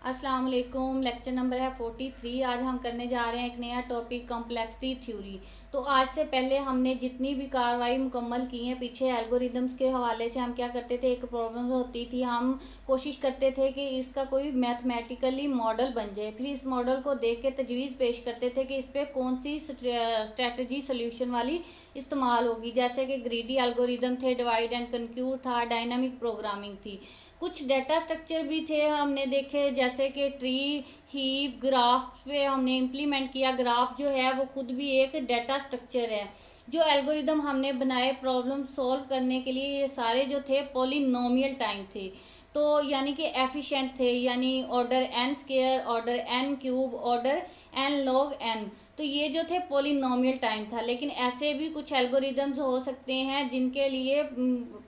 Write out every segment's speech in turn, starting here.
अस्सलाम वालेकुम। Lecture number है 43। आज हम करने जा रहे हैं एक नया टॉपिक कॉम्प्लेक्सिटी थ्योरी। तो आज से पहले हमने जितनी भी कार्रवाई मुकम्मल की है पीछे एल्गोरिदम्स के हवाले से, हम क्या करते थे, एक प्रॉब्लम होती थी, हम कोशिश करते थे कि इसका कोई मैथमेटिकली मॉडल बन जाए, फिर इस मॉडल को देख के तजवीज़ पेश करते थे कि इस पर कौन सी स्ट्रेटजी सोल्यूशन वाली इस्तेमाल होगी। जैसे कि ग्रीडी एल्गोरिदम थे, डिवाइड एंड कंक्यूर था, डायनामिक प्रोग्रामिंग थी, कुछ डेटा स्ट्रक्चर भी थे हमने देखे, जैसे कि ट्री, हीप, ग्राफ पे हमने इम्प्लीमेंट किया। ग्राफ जो है वो खुद भी एक डेटा स्ट्रक्चर है। जो एल्गोरिदम हमने बनाए प्रॉब्लम सॉल्व करने के लिए, ये सारे जो थे पॉलिनोमियल टाइम थे, तो यानी कि एफिशिएंट थे, यानी order n square, order n cube, order n log n. तो ये जो थे पॉलिनोमियल टाइम था। लेकिन ऐसे भी कुछ एल्गोरिदम्स हो सकते हैं जिनके लिए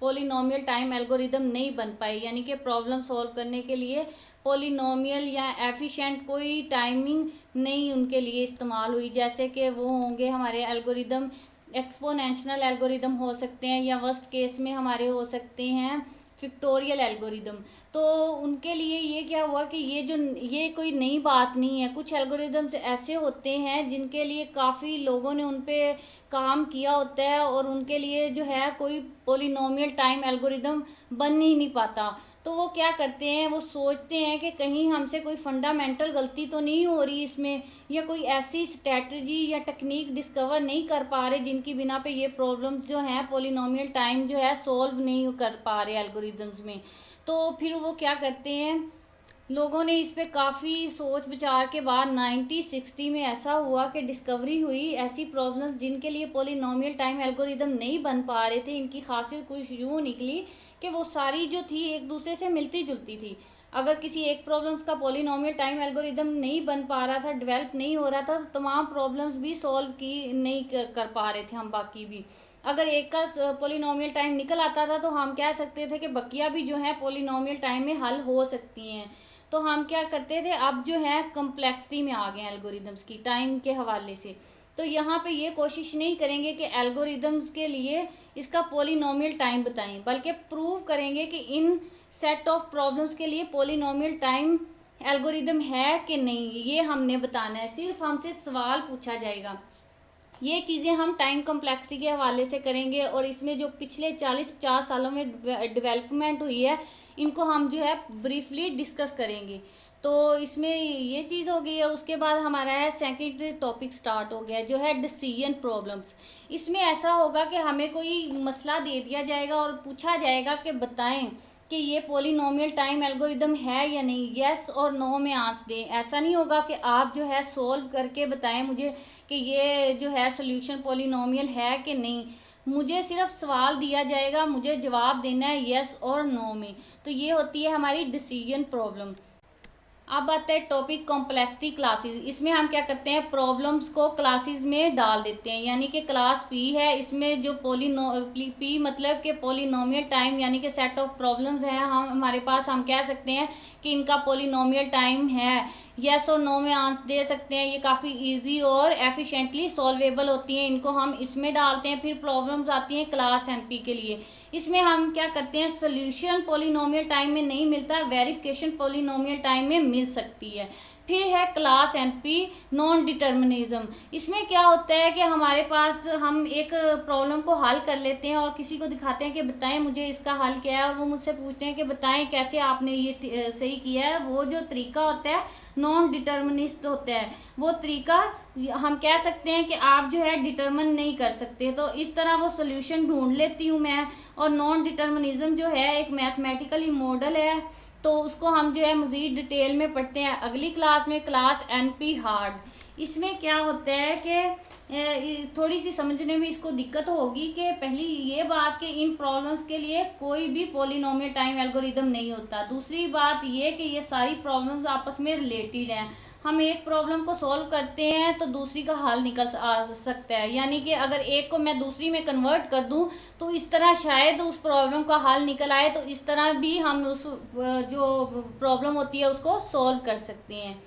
पॉलिनोमियल टाइम एल्गोरिदम नहीं बन पाए, यानी कि प्रॉब्लम सॉल्व करने के लिए पॉलिनोमियल या एफिशिएंट कोई टाइमिंग नहीं उनके लिए इस्तेमाल हुई। जैसे कि वो होंगे हमारे एल्गोरिदम एक्सपोनेंशियल एल्गोरिदम हो सकते हैं, या वर्स्ट केस में हमारे हो सकते हैं फिक्टोरियल एल्गोरिदम। तो उनके लिए ये क्या हुआ कि ये कोई नई बात नहीं है। कुछ एल्गोरिदम्स ऐसे होते हैं जिनके लिए काफ़ी लोगों ने उन पे काम किया होता है और उनके लिए जो है कोई पॉलिनोमियल टाइम एल्गोरिदम बन ही नहीं पाता। तो वो क्या करते हैं, वो सोचते हैं कि कहीं हमसे कोई फंडामेंटल गलती तो नहीं हो रही इसमें, या कोई ऐसी स्ट्रेटजी या टेक्निक डिस्कवर नहीं कर पा रहे जिनकी बिना पे ये प्रॉब्लम्स जो हैं पॉलिनोमियल टाइम जो है सॉल्व नहीं कर पा रहे एल्गोरिदम्स में। तो फिर वो क्या करते हैं, लोगों ने इस पे काफ़ी सोच विचार के बाद 1960 में ऐसा हुआ कि डिस्कवरी हुई ऐसी प्रॉब्लम जिनके लिए पॉलिनोमियल टाइम एल्गोरिदम नहीं बन पा रहे थे। इनकी खासियत कुछ यूँ निकली कि वो सारी जो थी एक दूसरे से मिलती जुलती थी। अगर किसी एक प्रॉब्लम्स का पॉलिनोमियल टाइम एल्गोरिदम नहीं बन पा रहा था, डेवलप नहीं हो रहा था, तो तमाम प्रॉब्लम्स भी सॉल्व की नहीं कर पा रहे थे हम बाकी भी। अगर एक का पॉलिनोमियल टाइम निकल आता था तो हम कह सकते थे कि बकिया भी जो है पॉलिनोमियल टाइम में हल हो सकती हैं। तो हम क्या करते थे, अब जो है कम्प्लेक्सिटी में आ गए एल्गोरिदम्स की टाइम के हवाले से। तो यहाँ पे ये कोशिश नहीं करेंगे कि एल्गोरिदम्स के लिए इसका पॉलिनोमियल टाइम बताएं, बल्कि प्रूव करेंगे कि इन सेट ऑफ प्रॉब्लम्स के लिए पॉलिनोमियल टाइम एल्गोरिदम है कि नहीं, ये हमने बताना है। सिर्फ हमसे सवाल पूछा जाएगा। ये चीज़ें हम टाइम कम्प्लेक्सिटी के हवाले से करेंगे, और इसमें जो पिछले 40-50 सालों में डेवलपमेंट हुई है इनको हम जो है ब्रीफली डिस्कस करेंगे। तो इसमें ये चीज़ हो गई है। उसके बाद हमारा है सेकंड टॉपिक स्टार्ट हो गया जो है डिसीजन प्रॉब्लम्स। इसमें ऐसा होगा कि हमें कोई मसला दे दिया जाएगा और पूछा जाएगा कि बताएं कि ये पॉलिनोमियल टाइम एल्गोरिदम है या नहीं, यस और नो में आंसर दें। ऐसा नहीं होगा कि आप जो है सोल्व करके बताएं मुझे कि ये जो है सोल्यूशन पॉलिनोमियल है कि नहीं। मुझे सिर्फ सवाल दिया जाएगा, मुझे जवाब देना है यस और नो में। तो ये होती है हमारी डिसीजन प्रॉब्लम। अब आता है टॉपिक कॉम्प्लेक्सिटी क्लासेस। इसमें हम क्या करते हैं, प्रॉब्लम्स को क्लासेस में डाल देते हैं। यानी कि क्लास पी है, इसमें जो पी मतलब कि पॉलिनोमियल टाइम, यानी कि सेट ऑफ प्रॉब्लम्स हैं हम हमारे पास, हम कह सकते हैं कि इनका पॉलिनोमियल टाइम है। यस और नो में आंसर दे सकते हैं। ये काफ़ी इजी और एफिशिएंटली सॉल्वेबल होती हैं। इनको हम इसमें डालते हैं। फिर प्रॉब्लम्स आती हैं क्लास एनपी के लिए। इसमें हम क्या करते हैं, सोल्यूशन पॉलिनोमियल टाइम में नहीं मिलता, वेरिफिकेशन पॉलिनोमियल टाइम में मिल सकती है। फिर है क्लास एनपी नॉन डिटर्मिनिज्म। इसमें क्या होता है कि हमारे पास हम एक प्रॉब्लम को हल कर लेते हैं और किसी को दिखाते हैं कि बताएं मुझे इसका हल क्या है, और वो मुझसे पूछते हैं कि बताएं कैसे आपने ये सही किया है। वो जो तरीका होता है नॉन डिटर्मिनिस्ट होता है। वो तरीका हम कह सकते हैं कि आप जो है डिटर्मिन नहीं कर सकते। तो इस तरह वो सोल्यूशन ढूंढ लेती हूँ मैं। और नॉन डिटर्मिनिज्म जो है एक मैथमेटिकली मॉडल है, तो उसको हम जो है मज़ीद डिटेल में पढ़ते हैं अगली क्लास में, क्लास एनपी हार्ड। इसमें क्या होता है कि थोड़ी सी समझने में इसको दिक्कत होगी कि पहली ये बात कि इन प्रॉब्लम्स के लिए कोई भी पॉलिनोमियल टाइम एल्गोरिदम नहीं होता। दूसरी बात ये कि ये सारी प्रॉब्लम्स आपस में रिलेटेड हैं। हम एक प्रॉब्लम को सॉल्व करते हैं तो दूसरी का हल निकल आ सकता है। यानी कि अगर एक को मैं दूसरी में कन्वर्ट कर दूं तो इस तरह शायद उस प्रॉब्लम का हल निकल आए। तो इस तरह भी हम उस जो प्रॉब्लम होती है उसको सॉल्व कर सकते हैं।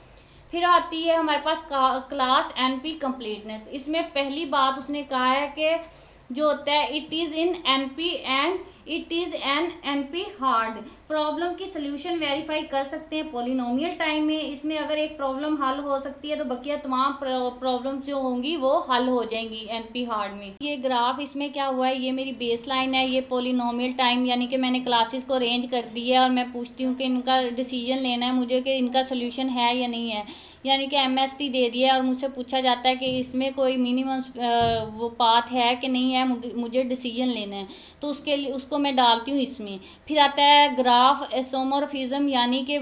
फिर आती है हमारे पास क्लास एनपी कंप्लीटनेस। इसमें पहली बात उसने कहा है कि जो होता है it is in NP and it is an NP hard. Problem की सोल्यूशन वेरीफाई कर सकते हैं पॉलिनोमियल टाइम में। इसमें अगर एक प्रॉब्लम हल हो सकती है तो बकिया तमाम प्रॉब्लम जो होंगी वो हल हो जाएंगी एनपी हार्ड में। ये ग्राफ इसमें क्या हुआ है, ये मेरी बेस लाइन है, ये पॉलिनोमियल टाइम यानी कि मैंने क्लासेस को अरेंज कर दिया है और मैं पूछती हूँ कि इनका डिसीजन लेना है मुझे कि इनका सोल्यूशन है या नहीं है। यानी कि एमएसटी दे दिया है और मुझसे पूछा जाता है कि इसमें कोई मिनिमम वो पाथ है कि नहीं है, मुझे डिसीजन लेना है, तो उसके लिए उसको मैं डालती हूँ इसमें। फिर आता है ग्राफ एसोमोर्फिज्म, यानी कि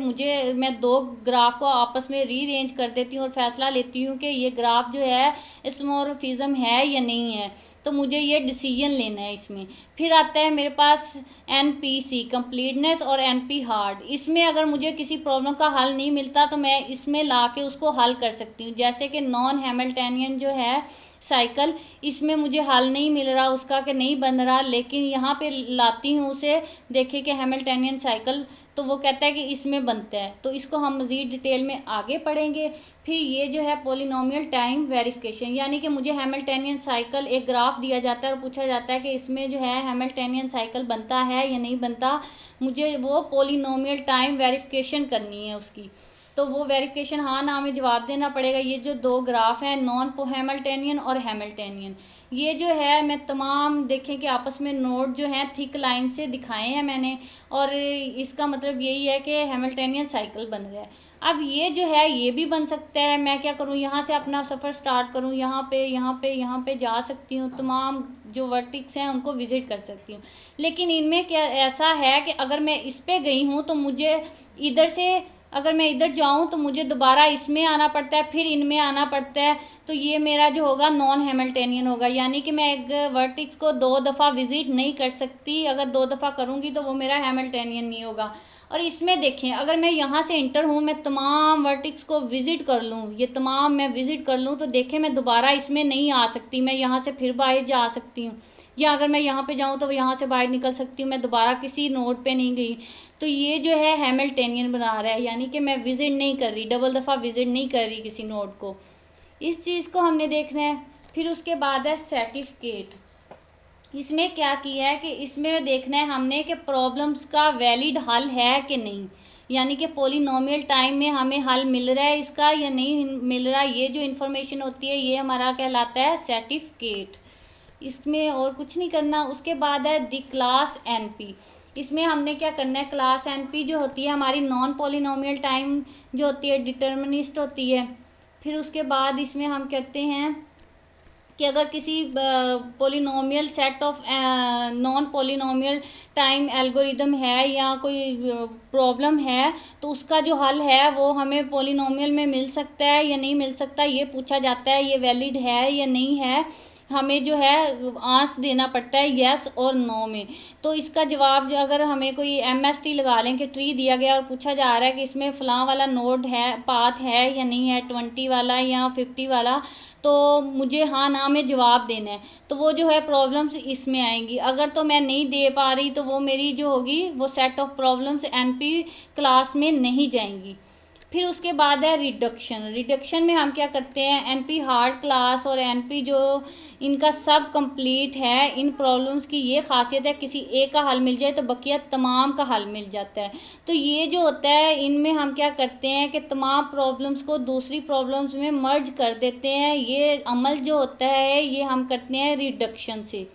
मैं दो ग्राफ को आपस में रीअरेंज कर देती हूँ और फैसला लेती हूँ कि ये ग्राफ जो है एसोमोर्फिज्म है या नहीं है, तो मुझे ये डिसीजन लेना है इसमें। फिर आता है मेरे पास एनपीसी कंप्लीटनेस और एनपी हार्ड। इसमें अगर मुझे किसी प्रॉब्लम का हल नहीं मिलता तो मैं इसमें ला के उसको हल कर सकती हूँ। जैसे कि नॉन हैमिल्टनियन जो है साइकिल, इसमें मुझे हल नहीं मिल रहा उसका कि नहीं बन रहा, लेकिन यहाँ पे लाती हूँ उसे, देखिए कि हैमिल्टनियन साइकिल, तो वो कहता है कि इसमें बनता है। तो इसको हम मज़ीद डिटेल में आगे पढ़ेंगे। फिर ये जो है पॉलिनोमियल टाइम वेरिफिकेशन, यानी कि मुझे हैमिल्टनियन साइकिल एक ग्राफ दिया जाता है और पूछा जाता है कि इसमें जो है हैमिल्टनियन साइकिल बनता है या नहीं बनता, मुझे वो पॉलिनोमियल टाइम वेरिफिकेशन करनी है उसकी। तो वो वेरिफिकेशन हाँ ना में जवाब देना पड़ेगा। ये जो दो ग्राफ हैं नॉन हैमिल्टनियन और हैमिल्टनियन, ये जो है मैं तमाम देखें कि आपस में नोड जो हैं थिक लाइन से दिखाए हैं मैंने, और इसका मतलब यही है कि हैमिल्टनियन साइकिल बन रहा है। अब ये जो है ये भी बन सकता है। मैं क्या करूँ, यहाँ से अपना सफ़र स्टार्ट करूँ, यहाँ पे यहाँ पे यहाँ पे जा सकती हूँ, तमाम जो वर्टिक्स हैं उनको विज़िट कर सकती हूँ। लेकिन इनमें क्या ऐसा है कि अगर मैं इस पे गई हूँ तो मुझे इधर से, अगर मैं इधर जाऊं तो मुझे दोबारा इसमें आना पड़ता है, फिर इनमें आना पड़ता है, तो ये मेरा जो होगा नॉन हैमिल्टनियन होगा। यानी कि मैं एक वर्टिक्स को दो दफ़ा विज़िट नहीं कर सकती, अगर दो दफ़ा करूँगी तो वो मेरा हैमिल्टनियन नहीं होगा। और इसमें देखें, अगर मैं यहाँ से इंटर हूँ, मैं तमाम वर्टिक्स को विज़िट कर लूँ, ये तमाम मैं विज़िट कर लूँ, तो देखें मैं दोबारा इसमें नहीं आ सकती, मैं यहाँ से फिर बाहर जा सकती हूँ, या अगर मैं यहाँ पे जाऊँ तो यहाँ से बाहर निकल सकती हूँ, मैं दोबारा किसी नोड पे नहीं गई। तो ये जो है हैमिल्टनियन बना रहा है, यानी कि मैं विज़िट नहीं कर रही, डबल दफ़ा विज़िट नहीं कर रही किसी नोड को। इस चीज़ को हमने देखना है। फिर उसके बाद है सर्टिफिकेट। इसमें क्या किया है कि इसमें देखना है हमने कि प्रॉब्लम्स का वैलिड हल है कि नहीं, यानी कि पॉलिनोमियल टाइम में हमें हल मिल रहा है इसका या नहीं मिल रहा। ये जो इन्फॉर्मेशन होती है ये हमारा कहलाता है सर्टिफिकेट। इसमें और कुछ नहीं करना। उसके बाद है द क्लास एनपी। इसमें हमने क्या करना है, क्लास एनपी जो होती है हमारी नॉन पॉलिनोमियल टाइम जो होती है डिटर्मिनिस्ट होती है। फिर उसके बाद इसमें हम कहते हैं कि अगर किसी polynomial set of non polynomial time algorithm है या कोई प्रॉब्लम है तो उसका जो हल है वो हमें पॉलिनोमियल में मिल सकता है या नहीं मिल सकता, ये पूछा जाता है। ये वैलिड है या नहीं है, हमें जो है आंसर देना पड़ता है यस और नो में। तो इसका जवाब जो अगर हमें कोई एमएसटी लगा लें कि ट्री दिया गया और पूछा जा रहा है कि इसमें फ़लाँ वाला नोड है, पाथ है या नहीं है, 20 वाला या 50 वाला, तो मुझे हाँ ना में जवाब देना है, तो वो जो है प्रॉब्लम्स इसमें आएंगी। अगर तो मैं नहीं दे पा रही तो वो मेरी जो होगी वो set of problems NP class में नहीं जाएंगी। फिर उसके बाद है रिडक्शन। रिडक्शन में हम क्या करते हैं, एनपी हार्ड क्लास और एनपी जो इनका सब कंप्लीट है, इन प्रॉब्लम्स की ये खासियत है किसी एक का हल मिल जाए तो बकिया तमाम का हल मिल जाता है। तो ये जो होता है इनमें हम क्या करते हैं कि तमाम प्रॉब्लम्स को दूसरी प्रॉब्लम्स में मर्ज कर देते हैं। ये अमल जो होता है ये हम करते हैं रिडक्शन से,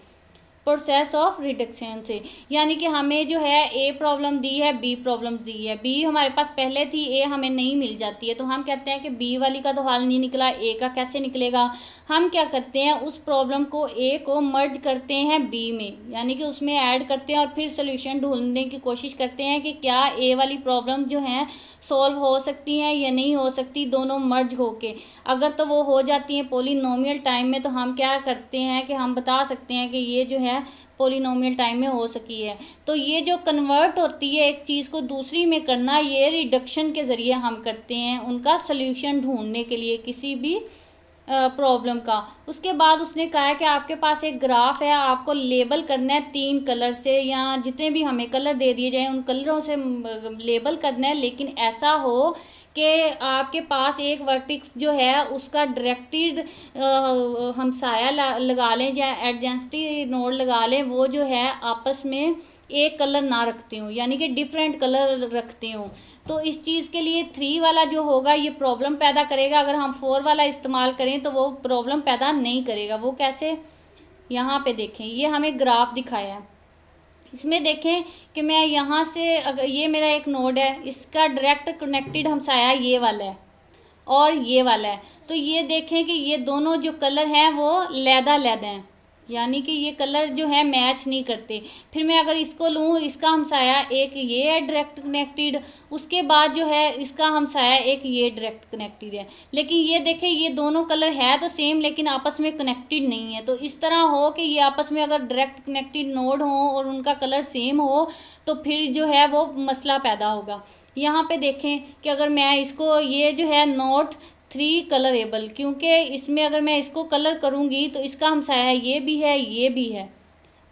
प्रोसेस ऑफ रिडक्शन से। यानी कि हमें जो है ए प्रॉब्लम दी है, बी प्रॉब्लम दी है, बी हमारे पास पहले थी, ए हमें नहीं मिल जाती है, तो हम कहते हैं कि बी वाली का तो हल नहीं निकला, ए का कैसे निकलेगा। हम क्या करते हैं, उस प्रॉब्लम को ए को मर्ज करते हैं बी में, यानी कि उसमें ऐड करते हैं और फिर सोल्यूशन ढूंढने की कोशिश करते हैं कि क्या ए वाली प्रॉब्लम जो है सॉल्व हो सकती हैं या नहीं हो सकती, दोनों मर्ज होके। अगर तो वो हो जाती हैं पॉलिनोमियल टाइम में तो हम क्या करते हैं कि हम बता सकते हैं कि ये जो है पॉलिनोमियल टाइम में हो सकी है। तो ये जो कन्वर्ट होती है एक चीज़ को दूसरी में करना, ये रिडक्शन के ज़रिए हम करते हैं उनका सल्यूशन ढूंढने के लिए किसी भी प्रॉब्लम का। उसके बाद उसने कहा है कि आपके पास एक ग्राफ है, आपको लेबल करना है 3 कलर से, या जितने भी हमें कलर दे दिए जाए उन कलरों से लेबल करना है, लेकिन ऐसा हो कि आपके पास एक वर्टिक्स जो है उसका डायरेक्टेड हमसाया लगा लें या एडजेंसिटी नोड लगा लें, वो जो है आपस में एक कलर ना रखते हो, यानी कि डिफरेंट कलर रखते हो। तो इस चीज़ के लिए 3 वाला जो होगा ये प्रॉब्लम पैदा करेगा। अगर हम 4 वाला इस्तेमाल करें तो वो प्रॉब्लम पैदा नहीं करेगा। वो कैसे, यहाँ पे देखें, ये हमें ग्राफ दिखाया है। इसमें देखें कि मैं यहाँ से, अगर ये मेरा एक नोड है, इसका डायरेक्ट कनेक्टेड हमसाया ये वाला है और ये वाला है। तो ये देखें कि ये दोनों जो कलर हैं वो लैदा हैं, यानी कि ये कलर जो है मैच नहीं करते। फिर मैं अगर इसको लूँ, इसका हमसाया एक ये है डायरेक्ट कनेक्टेड, उसके बाद जो है इसका हमसाया एक ये डायरेक्ट कनेक्टेड है। लेकिन ये देखें ये दोनों कलर है तो सेम, लेकिन आपस में कनेक्टेड नहीं है। तो इस तरह हो कि ये आपस में अगर डायरेक्ट कनेक्टेड नोड हो और उनका कलर सेम हो तो फिर जो है वो मसला पैदा होगा। यहाँ पे देखें कि अगर मैं इसको, ये जो है नोट 3 कलरेबल, क्योंकि इसमें अगर मैं इसको कलर करूँगी तो इसका हमसाया ये भी है, ये भी है।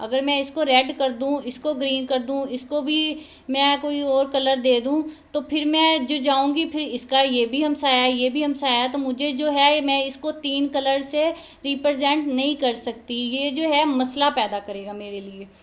अगर मैं इसको रेड कर दूँ, इसको ग्रीन कर दूँ, इसको भी मैं कोई और कलर दे दूँ, तो फिर मैं जो जाऊँगी फिर इसका ये भी हमसाया है, ये भी हमसाया है, तो मुझे जो है मैं इसको 3 कलर से रिप्रेजेंट नहीं कर सकती। ये जो है मसला पैदा करेगा मेरे लिए।